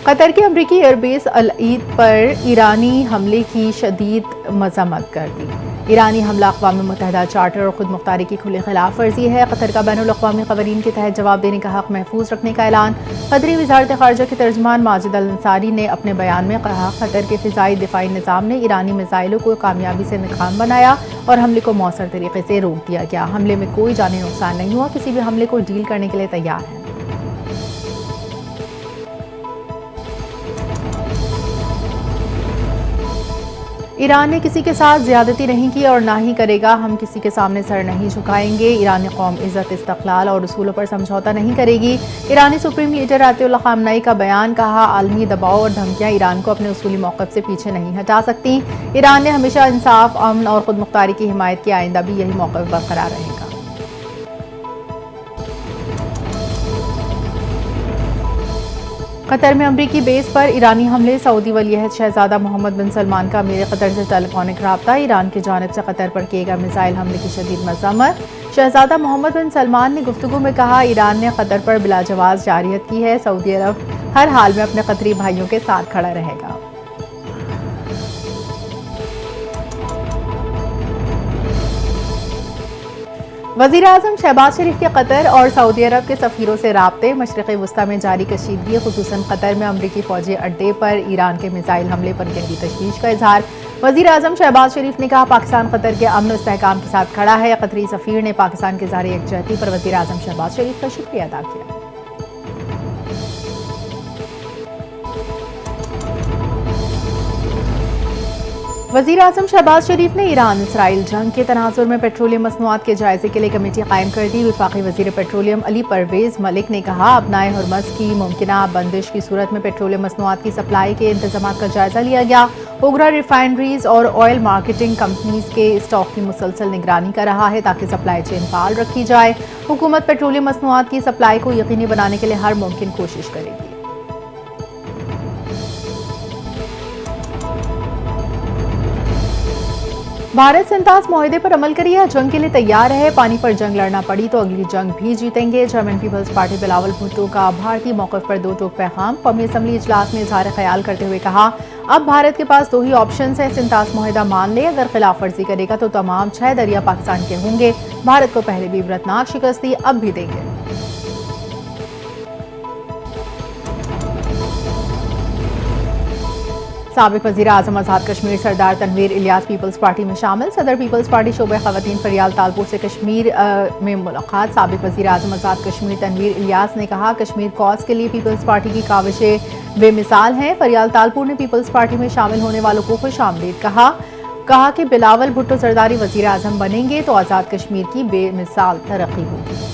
قطر کی امریکی air base العید پر ایرانی حملے کی شدید مذمت کر دی۔ ایرانی حملہ اقوام متحدہ چارٹر اور خود مختاری کی کھلی خلاف ورزی ہے۔ قطر کا بین الاقوامی قوانین کے تحت جواب دینے کا حق محفوظ رکھنے کا اعلان۔ قطری وزارت خارجہ کے ترجمان ماجد الانصاری نے اپنے بیان میں کہا، قطر کے فضائی دفاعی نظام نے ایرانی میزائلوں کو کامیابی سے ناکام بنایا اور حملے کو مؤثر طریقے سے روک دیا گیا۔ حملے میں کوئی جانی نقصان نہیں ہوا، کسی بھی حملے کو ڈیل کرنے کے لیے تیار ہیں۔ ایران نے کسی کے ساتھ زیادتی نہیں کی اور نہ ہی کرے گا۔ ہم کسی کے سامنے سر نہیں جھکائیں گے۔ ایرانی قوم عزت، استقلال اور اصولوں پر سمجھوتہ نہیں کرے گی۔ ایرانی سپریم لیڈر آیت اللہ خامنئی کا بیان، کہا عالمی دباؤ اور دھمکیاں ایران کو اپنے اصولی موقف سے پیچھے نہیں ہٹا سکتی۔ ایران نے ہمیشہ انصاف، امن اور خود مختاری کی حمایت کی، آئندہ بھی یہی موقف برقرار رہے گا۔ قطر میں امریکی بیس پر ایرانی حملے، سعودی ولیعہد شہزادہ محمد بن سلمان کا امیر قطر سے ٹیلی فونک رابطہ، ایران کی جانب سے قطر پر کیے گئے میزائل حملے کی شدید مذمت۔ شہزادہ محمد بن سلمان نے گفتگو میں کہا، ایران نے قطر پر بلا جواز جارحیت کی ہے، سعودی عرب ہر حال میں اپنے قطری بھائیوں کے ساتھ کھڑا رہے گا۔ وزیر اعظم شہباز شریف کے قطر اور سعودی عرب کے سفیروں سے رابطے، مشرق وسطی میں جاری کشیدگی، خصوصاً قطر میں امریکی فوجی اڈے پر ایران کے میزائل حملے پر گہری تشویش کا اظہار۔ وزیر اعظم شہباز شریف نے کہا، پاکستان قطر کے امن و استحکام کے ساتھ کھڑا ہے۔ قطری سفیر نے پاکستان کے اظہار یکجہتی پر وزیر اعظم شہباز شریف کا شکریہ ادا کیا۔ وزیر اعظم شہباز شریف نے ایران اسرائیل جنگ کے تناظر میں پیٹرولیم مصنوعات کے جائزے کے لیے کمیٹی قائم کر دی۔ وفاقی وزیر پیٹرولیم علی پرویز ملک نے کہا، ابنائے ہرمز کی ممکنہ بندش کی صورت میں پیٹرولیم مصنوعات کی سپلائی کے انتظامات کا جائزہ لیا گیا۔ اوگرا ریفائنریز اور آئل مارکیٹنگ کمپنیز کے اسٹاک کی مسلسل نگرانی کر رہا ہے تاکہ سپلائی چین فعال رکھی جائے۔ حکومت پیٹرولیم مصنوعات کی سپلائی کو یقینی بنانے کے لیے ہر ممکن کوشش کرے گی۔ بھارت سنتاس معاہدے پر عمل کریے، جنگ کے لیے تیار ہے، پانی پر جنگ لڑنا پڑی تو اگلی جنگ بھی جیتیں گے۔ German Peoples Party Bilawal Bhutto کا بھارتی موقف پر دو ٹوک پیغام، قومی اسمبلی اجلاس میں اظہار خیال کرتے ہوئے کہا، اب بھارت کے پاس دو ہی آپشنز ہیں، سنتاس معاہدہ مان لے، اگر خلاف ورزی کرے گا تو تمام 6 دریا پاکستان کے ہوں گے۔ بھارت کو پہلے بھی عبرتناک شکست دی، اب بھی دیں گے۔ سابق وزیر اعظم آزاد کشمیر سردار تنویر الیاس پیپلز پارٹی میں شامل۔ صدر پیپلز پارٹی شعبہ خواتین فریال تالپور سے کشمیر میں ملاقات۔ سابق وزیر اعظم آزاد کشمیر تنویر الیاس نے کہا، کشمیر کاز کے لیے پیپلز پارٹی کی کاوشیں بے مثال ہیں۔ فریال تالپور نے پیپلز پارٹی میں شامل ہونے والوں کو خوش آمدید کہا کہ بلاول بھٹو زرداری وزیر اعظم بنیں گے تو آزاد کشمیر کی بے مثال ترقی ہوگی۔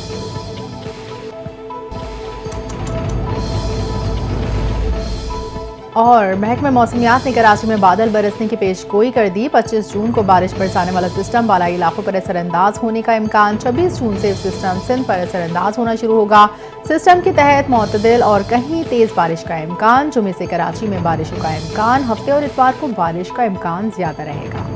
اور محکمہ موسمیات نے کراچی میں بادل برسنے کی پیش گوئی کر دی۔ 25 جون کو بارش برسانے والا سسٹم بالائی علاقوں پر اثر انداز ہونے کا امکان۔ 26 جون سے سسٹم سندھ پر اثر انداز ہونا شروع ہوگا۔ سسٹم کے تحت معتدل اور کہیں تیز بارش کا امکان۔ جمعے سے کراچی میں بارشوں کا امکان، ہفتے اور اتوار کو بارش کا امکان زیادہ رہے گا۔